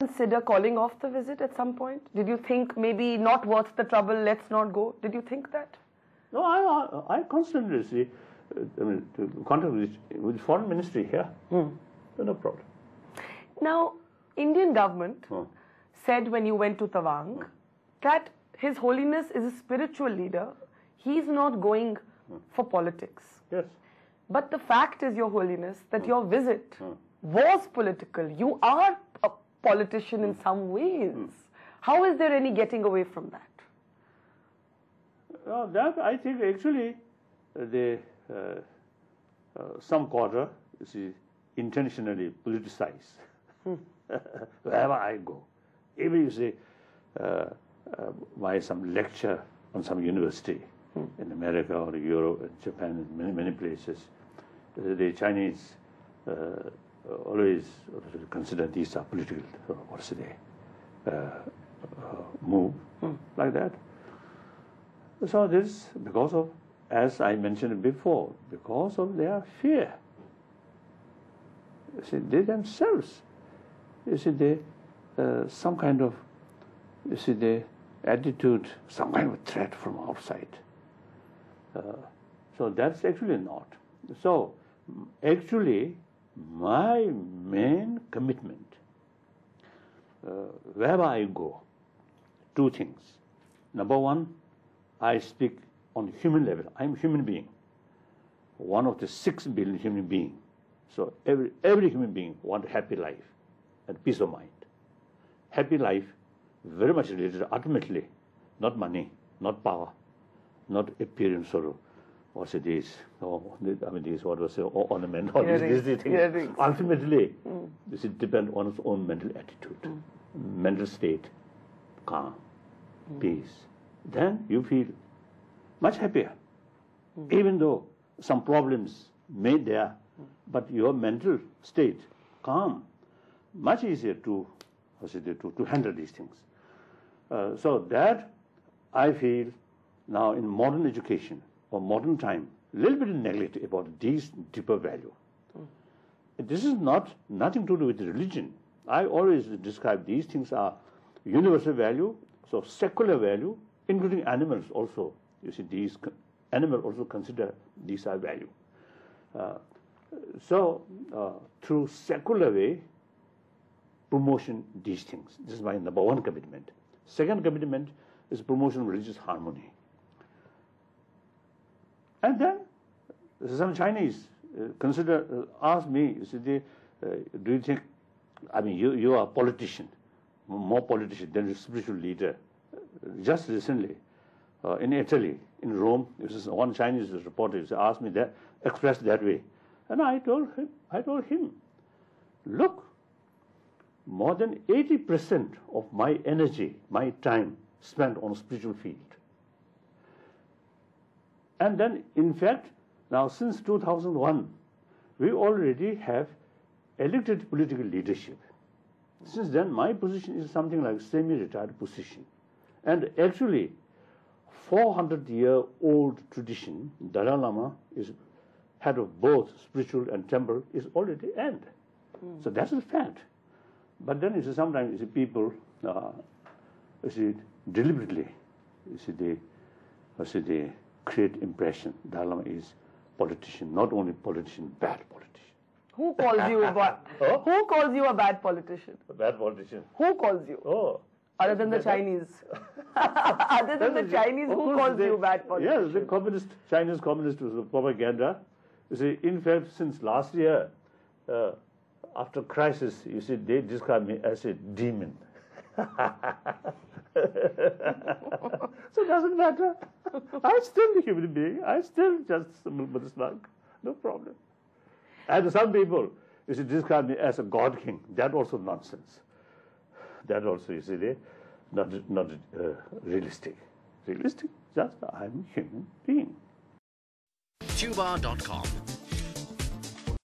consider calling off the visit at some point? Did you think maybe not worth the trouble, let's not go? Did you think that? No, I constantly see, contact with foreign ministry here. No problem. Now, Indian government said when you went to Tawang that His Holiness is a spiritual leader. He's not going for politics. Yes. But the fact is, Your Holiness, that your visit was political. You are a politician in some ways. How is there any getting away from that? That I think actually some quarter is intentionally politicized. Wherever I go, even you say by some lecture on some university in America or Europe and Japan and many places, the Chinese always consider these are political, move like that. So this because of, as I mentioned before, because of their fear. You see, they themselves, you see, they some kind of, you see, the attitude, some kind of threat from outside. So that's actually not. So actually, my main commitment, wherever I go, two things. Number one, I speak on human level. I'm a human being, one of the 6 billion human beings. So every human being wants a happy life and peace of mind. Happy life, very much related ultimately, not money, not power, not appearance or what's it is, these what was ornamental, these things. Ultimately, this depends on its own mental attitude, mental state, calm, peace. Then you feel much happier, even though some problems made there, but your mental state, calm, much easier to handle these things. So that I feel now in modern education or modern time, a little bit of neglect about these deeper value. This is nothing to do with religion. I always describe these things are universal value, so secular value, including animals also. You see, these animals also consider these are value. So through secular way, promotion these things. This is my number one commitment. Second commitment is promotion of religious harmony. And then some Chinese ask me, you see, do you think, you are a politician, more politician than a spiritual leader. Just recently, in Italy, in Rome, one Chinese reporter asked me that, expressed that way. And I told him, look, more than 80% of my energy, my time spent on spiritual field. And then, in fact, now since 2001, we already have elected political leadership. Since then, my position is something like semi-retired position. And actually, 400-year-old tradition, Dalai Lama is head of both spiritual and temple, is already end. So that's a fact. But then you see, sometimes you see people deliberately they create impression Dalai Lama is politician, not only politician, bad politician. Who calls you Who calls you a bad politician? A bad politician. Who calls you? Oh. Other than the Chinese. Other than the Chinese, who calls you bad politician? Yes, the Chinese communist propaganda. You see, in fact, since last year, after crisis, you see, they describe me as a demon. So it doesn't matter. I'm still a human being. I still just no problem. And some people, you see, describe me as a god king. That also nonsense. That also, you see, they not realistic. Realistic, just I'm a human being. Tuba.com